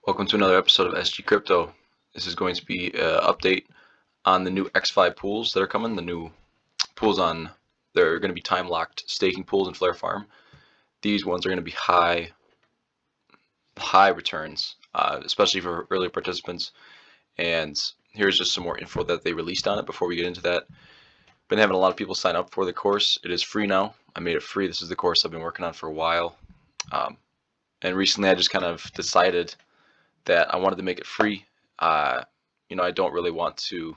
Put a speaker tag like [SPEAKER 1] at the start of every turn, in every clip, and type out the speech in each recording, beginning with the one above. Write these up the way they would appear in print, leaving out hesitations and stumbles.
[SPEAKER 1] Welcome to another episode of SG Crypto. This is going to be an update on the new ExFi pools that are coming. The new pools they're going to be time-locked staking pools in Flare Farm. These ones are going to be high returns, especially for early participants. And here's just some more info that they released on it before we get into that. Been having a lot of people sign up for the course. It is free now. I made it free. This is the course I've been working on for a while. And recently I just kind of decided that I wanted to make it free. I don't really want to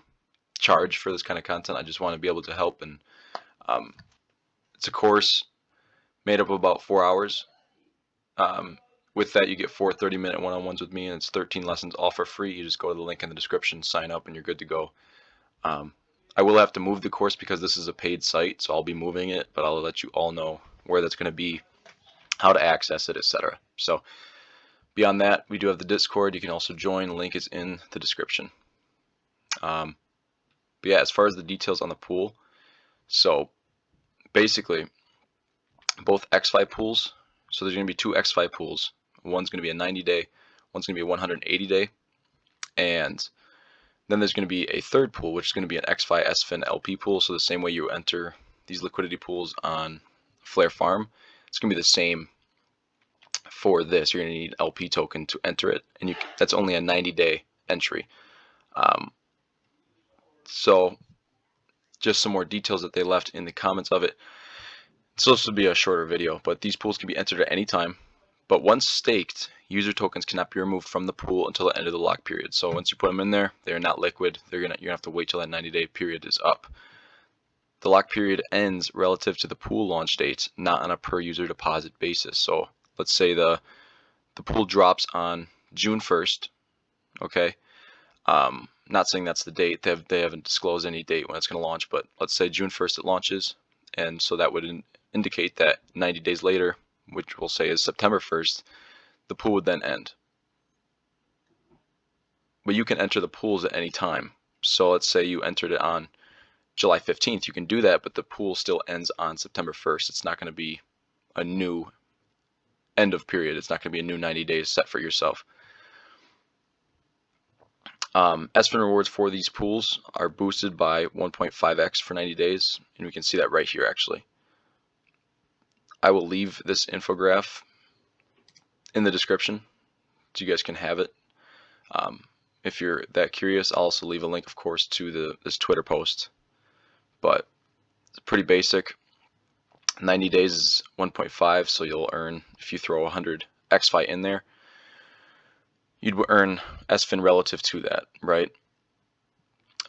[SPEAKER 1] charge for this kind of content. I just want to be able to help, and it's a course made up of about 4 hours. With that, you get 4 30-minute one-on-ones with me, and it's 13 lessons all for free. You just go to the link in the description, sign up, and you're good to go. I will have to move the course because this is a paid site, so I'll be moving it, but I'll let you all know where that's going to be, how to access it, etc. So beyond that, we do have the Discord. You can also join. The link is in the description. But yeah, as far as the details on the pool, so basically both ExFi pools, so there's going to be 2 ExFi pools. One's going to be a 90-day, one's going to be a 180-day, and then there's going to be a third pool, which is going to be an ExFi SFIN LP pool. So the same way you enter these liquidity pools on Flare Farm, it's going to be the same for this. You're going to need an LP token to enter it, and that's only a 90-day entry. So just some more details that they left in the comments of it. It's supposed to be a shorter video, but these pools can be entered at any time. But once staked, user tokens cannot be removed from the pool until the end of the lock period. So once you put them in there, they're not liquid. You're gonna have to wait till that 90-day period is up. The lock period ends relative to the pool launch date, not on a per user deposit basis. So let's say the pool drops on June 1st. Okay. Not saying that's the date. They haven't disclosed any date when it's going to launch, but let's say June 1st it launches, and so that would indicate that 90 days later, which we'll say is September 1st, the pool would then end. But you can enter the pools at any time. So let's say you entered it on July 15th. You can do that, but the pool still ends on September 1st. It's not going to be a new end of period. It's not going to be a new 90 days set for yourself. SFIN rewards for these pools are boosted by 1.5x for 90 days, and we can see that right here actually. I will leave this infograph in the description so you guys can have it. If you're that curious, I'll also leave a link, of course, to this Twitter post. But it's pretty basic. 90 days is 1.5, so you'll earn, if you throw 100 ExFi in there, you'd earn SFIN relative to that, right?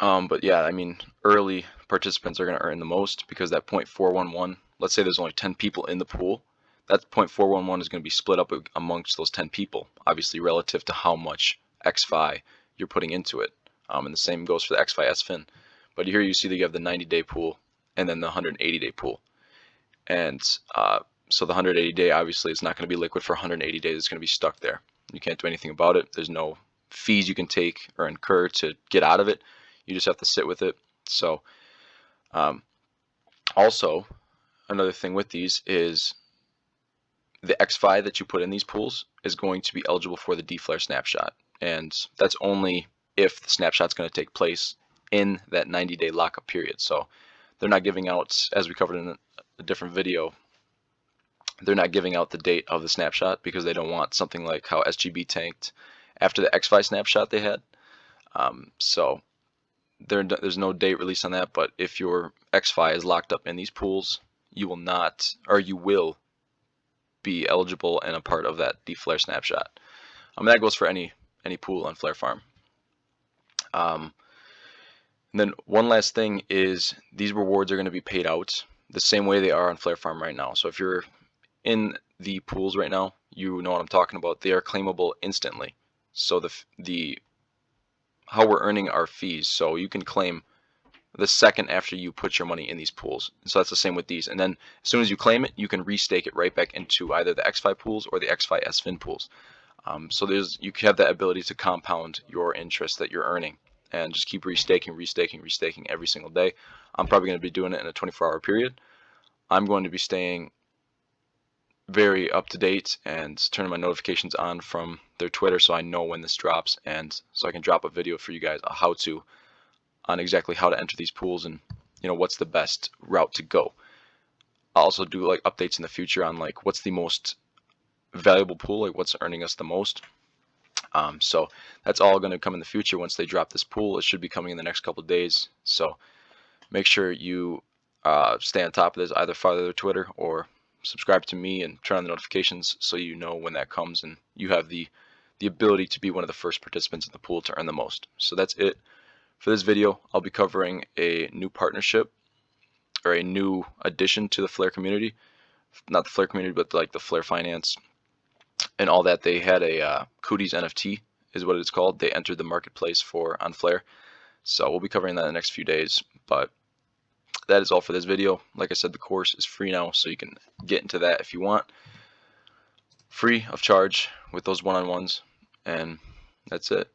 [SPEAKER 1] But yeah, I mean, early participants are going to earn the most because that 0.411, let's say there's only 10 people in the pool, that 0.411 is going to be split up amongst those 10 people, obviously relative to how much ExFi you're putting into it. And the same goes for the ExFi SFIN. But here you see that you have the 90-day pool and then the 180-day pool. And so the 180-day, obviously, it's not going to be liquid for 180 days. It's going to be stuck there. You can't do anything about it. There's no fees you can take or incur to get out of it. You just have to sit with it. So also, another thing with these is the ExFi that you put in these pools is going to be eligible for the DFLR snapshot. And that's only if the snapshot's going to take place in that 90-day lockup period. So they're not giving out, as we covered in a different video, they're not giving out the date of the snapshot because they don't want something like how SGB tanked after the ExFi snapshot they had. So there's no date released on that, but if your ExFi is locked up in these pools, you will not, or you will be eligible and a part of that DFLR snapshot. That goes for any pool on Flare Farm. And then one last thing is these rewards are going to be paid out the same way they are on Flare Farm right now. So if you're in the pools right now, you know what I'm talking about. They are claimable instantly. So how we're earning our fees, so you can claim the second after you put your money in these pools. So that's the same with these. And then as soon as you claim it, you can restake it right back into either the ExFi pools or the ExFi SFIN pools. So you have that ability to compound your interest that you're earning and just keep restaking every single day. I'm probably going to be doing it in a 24-hour period. I'm going to be staying very up to date and turning my notifications on from their Twitter so I know when this drops, and so I can drop a video for you guys, a how-to on exactly how to enter these pools and what's the best route to go. I'll also do like updates in the future on like what's the most valuable pool, like what's earning us the most. So that's all going to come in the future once they drop this pool. It should be coming in the next couple of days. So make sure you stay on top of this, either follow their Twitter or subscribe to me and turn on the notifications so you know when that comes and you have the ability to be one of the first participants in the pool to earn the most. So that's it for this video. I'll be covering a new partnership or a new addition to the Flare community, not the Flare community, but like the Flare Finance and all that. They had a Cooties NFT is what it's called. They entered the marketplace on Flare. So we'll be covering that in the next few days. But that is all for this video. Like I said, the course is free now, so you can get into that if you want. Free of charge with those one-on-ones. And that's it.